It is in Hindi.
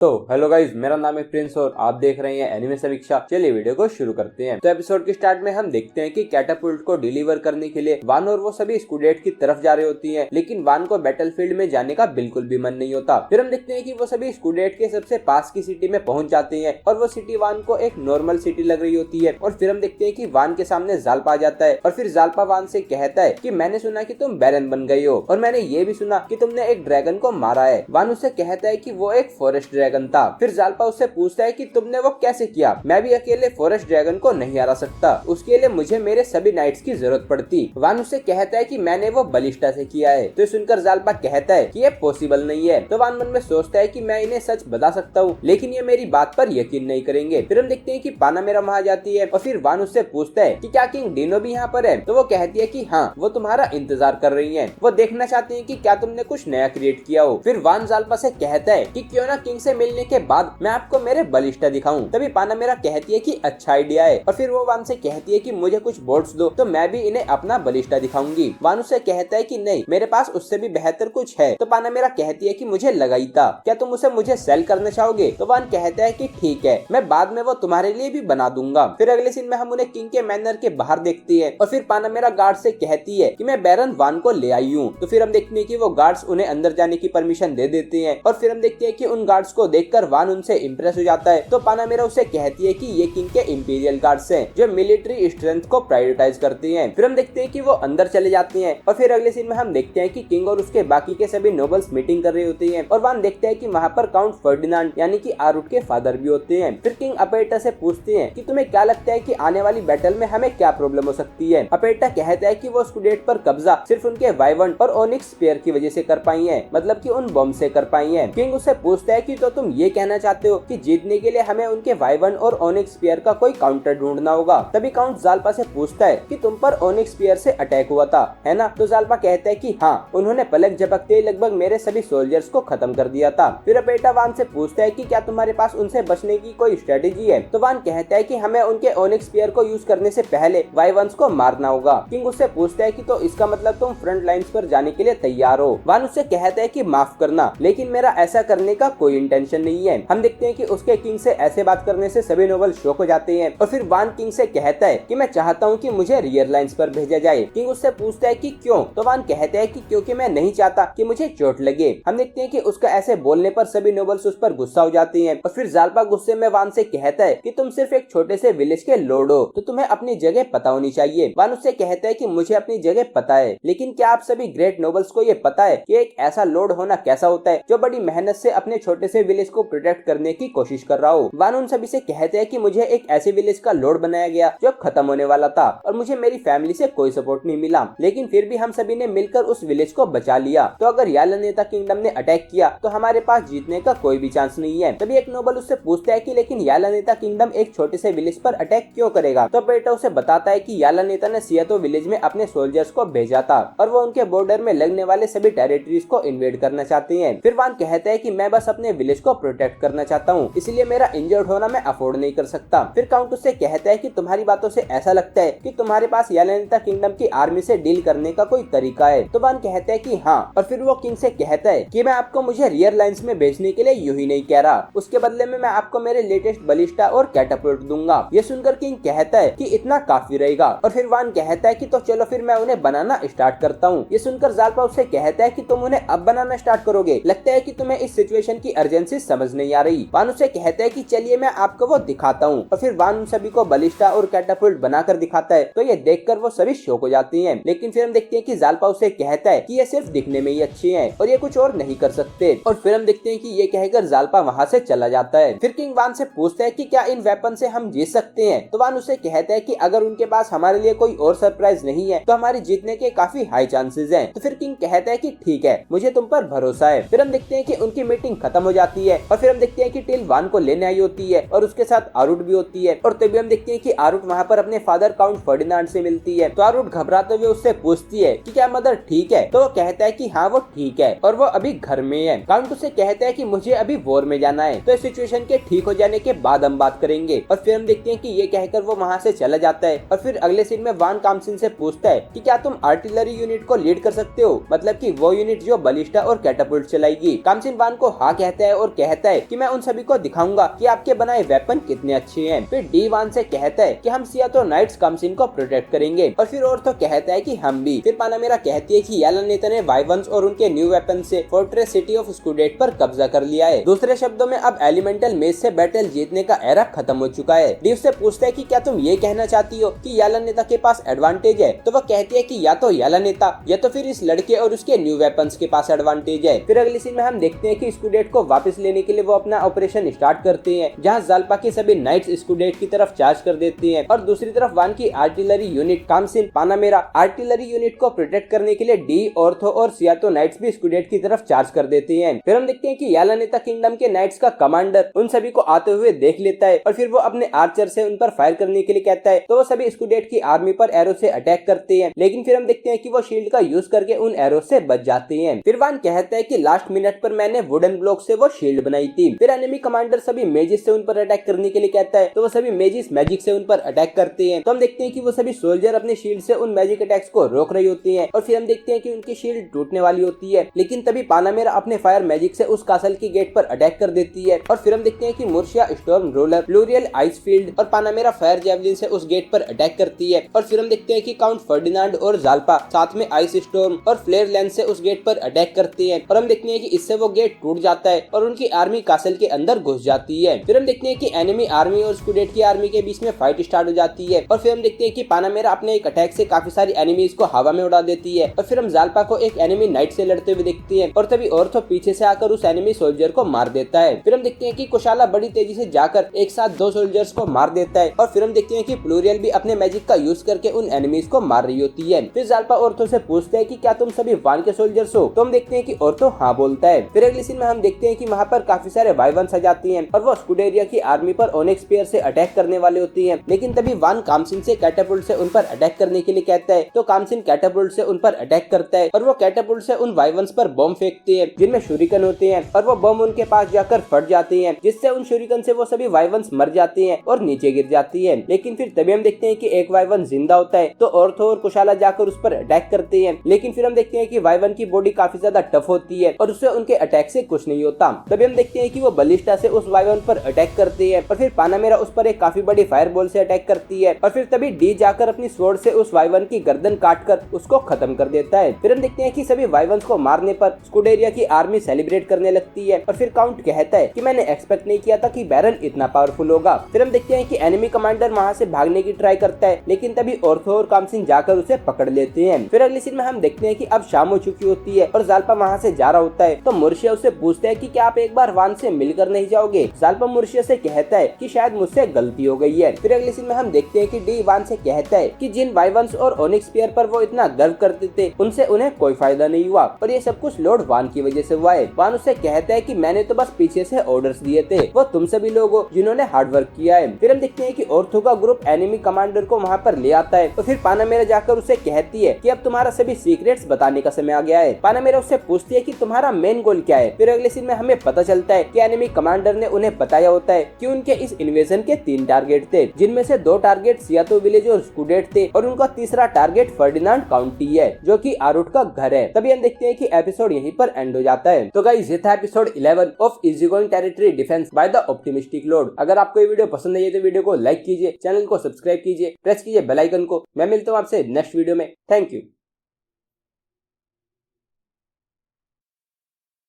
तो हेलो गाइज, मेरा नाम है प्रिंस और आप देख रहे हैं एनिमे समीक्षा। चलिए वीडियो को शुरू करते हैं। तो एपिसोड के स्टार्ट में हम देखते हैं कि कैटापुल्ट को डिलीवर करने के लिए वान और वो सभी स्कूडेट की तरफ जा रही होती हैं, लेकिन वान को बैटलफील्ड में जाने का बिल्कुल भी मन नहीं होता। फिर हम देखते हैं कि वो सभी स्कूडेट के सबसे पास की सिटी में पहुंच जाते हैं और वो सिटी वान को एक नॉर्मल सिटी लग रही होती है। और फिर हम देखते हैं कि वान के सामने जालपा आ जाता है और फिर जालपा वान से कहता है कि मैंने सुना कि तुम बैरन बन गई हो और मैंने ये भी सुना कि तुमने एक ड्रैगन को मारा है। वान उससे कहता है कि वो एक फॉरेस्ट ड्रैगन था। फिर जालपा उससे पूछता है कि तुमने वो कैसे किया? मैं भी अकेले फॉरेस्ट ड्रैगन को नहीं हरा सकता, उसके लिए मुझे मेरे सभी नाइट्स की जरूरत पड़ती। वान उससे कहता है कि मैंने वो बलिष्ठा से किया है। तो सुनकर जालपा कहता है कि ये पॉसिबल नहीं है। तो वान मन में सोचता है कि मैं इन्हें सच बता सकता हूँ, लेकिन ये मेरी बात पर यकीन नहीं करेंगे। फिर हम देखते हैं कि पानामेरा वहाँ जाती है और फिर वान उससे पूछता है कि क्या किंग डिनो भी यहाँ पर है? तो वो कहती है कि हाँ, वो तुम्हारा इंतजार कर रही है, वो देखना चाहती है कि क्या तुमने कुछ नया क्रिएट किया हो। फिर वान जालपा से कहता है कि क्यों ना किंग से मिलने के बाद मैं आपको मेरे बलिष्ठा दिखाऊं। तभी पानामेरा कहती है कि अच्छा आइडिया है और फिर वो वान से कहती है कि मुझे कुछ बोर्ड्स दो तो मैं भी इन्हें अपना बलिष्ठा दिखाऊंगी। वान उससे कहता है कि नहीं, मेरे पास उससे भी बेहतर कुछ है। तो पानामेरा कहती है कि मुझे लगा ही था, क्या तुम उसे मुझे सेल करना चाहोगे? तो वान कहता है कि ठीक है, मैं बाद में वो तुम्हारे लिए भी बना दूंगा। फिर अगले सीन में हम उन्हें किंग के मैनर के बाहर देखते हैं और फिर पानामेरा गार्ड से कहती है कि मैं बैरन वान को ले आई हूँ। तो फिर हम देखते हैं कि वो गार्ड्स उन्हें अंदर जाने की परमिशन दे देते हैं और फिर हम देखते हैं कि उन गार्ड्स को देखकर वान उनसे इंप्रेस हो जाता है। तो पानामेरा उसे कहती है कि ये किंग के इंपीरियल गार्ड्स हैं जो मिलिट्री स्ट्रेंथ को प्रायोरिटाइज करते हैं। फिर हम देखते हैं कि वो अंदर चले जाते हैं और फिर अगले सीन में हम देखते हैं कि किंग और उसके बाकी के सभी नोबल्स मीटिंग कर रही होती हैं और वान देखते हैं कि वहाँ पर काउंट फर्डिनांड यानी कि आरुट के फादर भी होते हैं। फिर किंग अपेटा से पूछते हैं कि तुम्हें क्या लगता है कि आने वाली बैटल में हमें क्या प्रॉब्लम हो सकती है? अपेटा कहता है कि वो स्कूडेट पर कब्जा सिर्फ उनके वाइवन और ओनिक्स स्पीयर की वजह से कर पाई है, मतलब कि उन बम से कर पाई है। किंग उससे पूछता है कि तो तुम ये कहना चाहते हो कि जीतने के लिए हमें उनके वाइवन और ओनिक्स स्पीयर का कोई काउंटर ढूंढना होगा? तभी काउंट जालपा से पूछता है कि तुम पर ओनिक्स स्पीयर से अटैक हुआ था, है ना? तो जालपा कहता है कि हाँ, उन्होंने पलक झपकते ही लगभग मेरे सभी सोल्जर्स को खत्म कर दिया था। फिर अपेटा वान से पूछता है कि क्या तुम्हारे पास उनसे बचने की कोई स्ट्रेटेजी है? तो वान कहता है कि हमें उनके ओनिक्स स्पीयर को यूज करने से पहले वाइवन्स को मारना होगा। किंग उससे पूछता है कि तो इसका मतलब तुम फ्रंट लाइंस पर जाने के लिए तैयार हो? वान उससे कहता है कि माफ करना, लेकिन मेरा ऐसा करने का कोई इंटेंशन नहीं है। हम देखते हैं कि उसके किंग से ऐसे बात करने से सभी नोबल शॉक हो जाते हैं और फिर वान किंग से कहता है कि मैं चाहता हूँ कि मुझे रियर लाइंस पर भेजा जाए। किंग उससे पूछता है कि क्यों? तो वान कहता है कि क्योंकि मैं नहीं चाहता कि मुझे चोट लगे। हम देखते हैं कि उसका ऐसे बोलने पर सभी नोबल्स उस पर गुस्सा हो जाते हैं और फिर जालपा गुस्से में वान से कहता है कि तुम सिर्फ एक छोटे से विलेज के लॉर्ड हो, तो तुम्हें अपनी जगह पता होनी चाहिए। वान उससे कहता है कि मुझे अपनी जगह पता है, लेकिन क्या आप सभी ग्रेट नोबल्स को ये पता है कि एक ऐसा लॉर्ड होना कैसा होता है जो बड़ी मेहनत से अपने छोटे से विलेज को प्रोटेक्ट करने की कोशिश कर रहा हो? वान उन सभी से कहते हैं कि मुझे एक ऐसे विलेज का लॉर्ड बनाया गया जो खत्म होने वाला था और मुझे मेरी फैमिली से कोई सपोर्ट नहीं मिला, लेकिन फिर भी हम सभी ने मिलकर उस विलेज को बचा लिया। तो अगर यालानेता किंगडम ने अटैक किया तो हमारे पास जीतने का कोई भी चांस नहीं है। तभी एक नोबल उससे पूछता है कि लेकिन यालानेता किंगडम एक छोटे से विलेज पर अटैक क्यों करेगा? तो बेटा उसे बताता है कि यालानेता ने सियातो विलेज में अपने सोल्जर्स को भेजा था और वो उनके बॉर्डर में लगने वाले सभी टेरिटरीज को इन्वेड करना चाहते हैं। फिर वान कहता है कि मैं बस अपने विलेज को प्रोटेक्ट करना चाहता हूँ, इसलिए मेरा इंजर्ड होना मैं अफोर्ड नहीं कर सकता। फिर काउंट उससे कहता है कि तुम्हारी बातों से ऐसा लगता है कि तुम्हारे पास यालानेता किंगडम की आर्मी से डील करने का कोई तरीका है। तो वान कहता है कि हाँ, और फिर वो किंग से कहता है कि मैं आपको मुझे रियर लाइंस में भेजने के लिए यूं ही नहीं कह रहा, उसके बदले में मैं आपको मेरे लेटेस्ट बलिष्ठा और कैटापुल्ट दूंगा। ये सुनकर किंग कहता है कि इतना काफी रहेगा और फिर वान कहता है कि तो चलो फिर मैं उन्हें बनाना स्टार्ट करता हूँ। ये सुनकर जालपा उससे कहता है कि तुम उन्हें अब बनाना स्टार्ट करोगे? लगता है कि तुम्हें इस सिचुएशन की अर्जेंसी समझ नहीं आ रही। वान उससे कहता है कि चलिए मैं आपको वो दिखाता हूँ और फिर वान सभी को बलिष्ठा और कैटापुल्ट बनाकर दिखाता है। तो ये देखकर वो सभी शॉक हो जाती हैं, लेकिन फिर हम देखते हैं कि जालपा उसे कहता है कि ये सिर्फ दिखने में ही अच्छी हैं और ये कुछ और नहीं कर सकते। और फिर हम देखते हैं कि ये कहकर जालपा वहाँ से चला जाता है। फिर किंग वान से पूछता है कि क्या इन वेपन से हम जीत सकते हैं? तो वान उसे कहता है कि अगर उनके पास हमारे लिए कोई और सरप्राइज नहीं है तो हमारे जीतने के काफी हाई चांसेस हैं। तो फिर किंग कहता है कि ठीक है, मुझे तुम पर भरोसा है। फिर हम देखते हैं कि उनकी मीटिंग खत्म हो जाती है और फिर हम देखते हैं कि टिल वान को लेने आई होती है और उसके साथ आरुट भी होती है। और तभी हम देखते हैं कि आरुट वहाँ पर अपने फादर काउंट फर्डिनांड से मिलती है। तो आरुट घबराते हुए उससे पूछती है कि क्या मदर ठीक है? तो वो कहता है कि हाँ वो ठीक है और वो अभी घर में है। काउंट उससे कहता है कि मुझे अभी वॉर में जाना है, तो इस सिचुएशन के ठीक हो जाने के बाद हम बात करेंगे। और फिर हम देखते हैं कि ये कहकर वो वहाँ से चला जाता है। और फिर अगले सीन में वान कामसिन से पूछता है कि क्या तुम आर्टिलरी यूनिट को लीड कर सकते हो, मतलब कि वो यूनिट जो बलिष्ठा और कैटापुल्ट चलाएगी? कामसिन वान को हाँ कहता है और कहता है कि मैं उन सभी को दिखाऊंगा कि आपके बनाए वेपन कितने अच्छे हैं। फिर डी वान से कहता है कि हम सियातो नाइट्स कामसिन को प्रोटेक्ट करेंगे और फिर ऑर्थो कहता है कि हम भी। फिर पानामेरा कहती है कि याला नेता ने वाइवंस और उनके न्यू वेपन से फोर्ट्रेस सिटी ऑफ स्कूडेट पर कब्जा कर लिया है। दूसरे शब्दों में अब एलिमेंटल मेज से बैटल जीतने का एरा खत्म हो चुका है। डी उससे पूछता है कि क्या तुम ये कहना चाहती हो कि याला नेता के पास एडवांटेज है? तो वह कहती है कि या तो याला नेता या तो फिर इस लड़के और उसके न्यू वेपन्स के पास एडवांटेज है। फिर अगली सीन में हम देखते हैं कि स्कूडेट को वापस लेने के लिए वो अपना ऑपरेशन स्टार्ट करते हैं, जहां जाल्पा के सभी नाइट्स स्कूडेट की तरफ चार्ज कर देते हैं और दूसरी तरफ वान की आर्टिलरी यूनिट कामसिन पानामेरा आर्टिलरी यूनिट को प्रोटेक्ट करने के लिए डी ऑर्थो और सियातो नाइट्स भी स्कूडेट की तरफ चार्ज कर देते हैं। फिर हम देखते हैं कि याला नेता किंगडम के नाइट्स का कमांडर उन सभी को आते हुए देख लेता है और फिर वो अपने आर्चर से उन पर फायर करने के लिए कहता है, तो वो सभी स्कूडेट की आर्मी पर एरो से अटैक करते हैं, लेकिन फिर हम देखते हैं कि वो शील्ड का यूज करके उन एरो से बच जाते हैं। फिर वान कहता है कि लास्ट मिनट पर मैंने वुडन ब्लॉक से वो शील्ड बनाई थी। फिर एनिमी कमांडर सभी मेजिस से उन पर अटैक करने के लिए कहता है, तो वो सभी मेजिस मैजिक से उन पर अटैक करते हैं। तो हम देखते हैं कि वो सभी सोल्जर अपने शील्ड से उन मैजिक अटैक्स को रोक रही होती हैं और फिर हम देखते हैं कि उनकी शील्ड टूटने वाली होती है, लेकिन तभी पानामेरा अपने फायर मैजिक से उस कासल की गेट पर अटैक कर देती है और फिर हम देखते हैं कि मुर्शिया स्टॉर्म रोलर लूरियल आइस फील्ड और पानामेरा फायर जेवलिन से उस गेट पर अटैक करती है और फिर हम देखते हैं कि काउंट फर्डिनांड और जाल्पा साथ में आइस स्टॉर्म और फ्लेयर लेंस से उस गेट पर अटैक करते हैं और हम देखते हैं कि इससे वो गेट टूट जाता है और उनकी आर्मी कासल के अंदर घुस जाती है। फिर हम देखते हैं कि एनिमी आर्मी और स्कूडेट की आर्मी के बीच में फाइट स्टार्ट हो जाती है और फिर हम देखते हैं कि पानामेरा अपने एक अटैक से काफी सारी एनिमीज को हवा में उड़ा देती है और फिर हम जाल्पा को एक एनिमी नाइट से लड़ते हुए देखते हैं और तभी ऑर्थो पीछे से आकर उस एनिमी सोल्जर को मार देता है। फिर हम देखते हैं कि कुशाला बड़ी तेजी से जाकर एक साथ दो सोल्जर्स को मार देता है और फिर हम देखते हैं कि प्लूरियल भी अपने मैजिक का यूज करके उन एनिमीज को मार रही होती है। फिर जाल्पा ऑर्थो से पूछते हैं कि क्या तुम सभी वान के सोल्जर्स हो? तो हम देखते हैं कि ऑर्थो हाँ बोलता है। फिर अगली सीन में हम देखते हैं कि वहाँ पर काफी सारे वाइवंस आ जाती हैं और वो स्कूडेरिया की आर्मी पर ओनिक्स स्पीयर से अटैक करने वाली होती है, लेकिन तभी वान कामसिन से कैटापुल्ट से उन पर अटैक करने के लिए कहता है, तो कामसिन कैटापुल्ट से उन पर अटैक करता है और वो कैटापुल्ट से उन वाइवंस पर बॉम्ब फेंकते हैं जिनमें शूरिकन होते हैं और वो बॉम्ब उनके पास जाकर फट जाते हैं, जिससे उन शूरिकन से वो सभी वाइवंस मर जाते हैं और नीचे गिर जाती है। लेकिन फिर तभी हम देखते हैं कि एक वाइवन जिंदा होता है, तो ऑर्थो और कुशाला जाकर उस पर अटैक करते हैं, लेकिन फिर हम देखते हैं कि वाइवन की बॉडी काफी ज्यादा टफ होती है और उससे उनके अटैक से कुछ नहीं होता। तभी हम देखते हैं कि वो बलिस्टा से उस वाइवन पर अटैक करते हैं और फिर पानामेरा उस पर एक काफी बड़ी फायरबॉल से अटैक करती है और फिर तभी डी जाकर अपनी स्वॉर्ड से उस वाइवन की गर्दन काटकर उसको खत्म कर देता है। फिर हम देखते हैं कि सभी वाइवंस को मारने पर स्कूडेरिया की आर्मी सेलिब्रेट करने लगती है और फिर काउंट कहता है कि मैंने एक्सपेक्ट नहीं किया था कि बैरन इतना पावरफुल होगा। फिर हम देखते हैं कि एनिमी कमांडर वहां से भागने की ट्राई करता है, लेकिन तभी ऑर्थो और कामसिन जाकर उसे पकड़ लेते हैं। फिर अगली सीन में हम देखते हैं कि अब शाम हो चुकी होती है और जाल्पा वहां से जा रहा होता है, तो मुर्शिया उससे पूछता है कि क्या आप एक बार वान से मिलकर नहीं जाओगे? जाल्पा मुर्शिया से कहता है कि शायद मुझसे गलती हो गई है। फिर अगली सीन में हम देखते हैं कि डी वान से कहता है कि जिन वाइवंस और ओनिक्स स्पीयर पर वो इतना गर्व करते थे उनसे उन्हें कोई फायदा नहीं हुआ और ये सब कुछ लॉर्ड वान की वजह से हुआ है। वान उससे कहता है कि मैंने तो बस पीछे से ऑर्डर्स दिए थे, वो तुम सभी लोग हो जिन्होंने हार्ड वर्क किया है। फिर हम देखते हैं कि ऑर्थो का ग्रुप एनिमी कमांडर को वहाँ पर ले आता है तो फिर पानामेरा जाकर उसे कहती है कि अब तुम्हारा सभी सीक्रेट्स बताने का समय आ गया है। पानामेरा उससे पूछती है कि तुम्हारा मेन गोल क्या है। फिर अगले सीन में हमें पता चलता है कि एनिमी कमांडर ने उन्हें बताया होता है कि उनके इस इन्वेजन के 3 टारगेट थे, जिनमें से 2 टारगेट सियातो विलेज और स्कूडेट थे और उनका तीसरा टारगेट फर्डिनांड काउंटी है जो कि आरुट का घर है। तभी हम देखते हैं कि एपिसोड यहीं पर एंड हो जाता है। तो गाइस ये था episode 11 of Easygoing Territory Defence by the Optimistic Lord. अगर आपको ये वीडियो पसंद आई है तो वीडियो को लाइक कीजिए, चैनल को सब्सक्राइब कीजिए, प्रेस कीजिए बेल आइकन को। मैं मिलता हूँ आपसे नेक्स्ट वीडियो में। Thank you.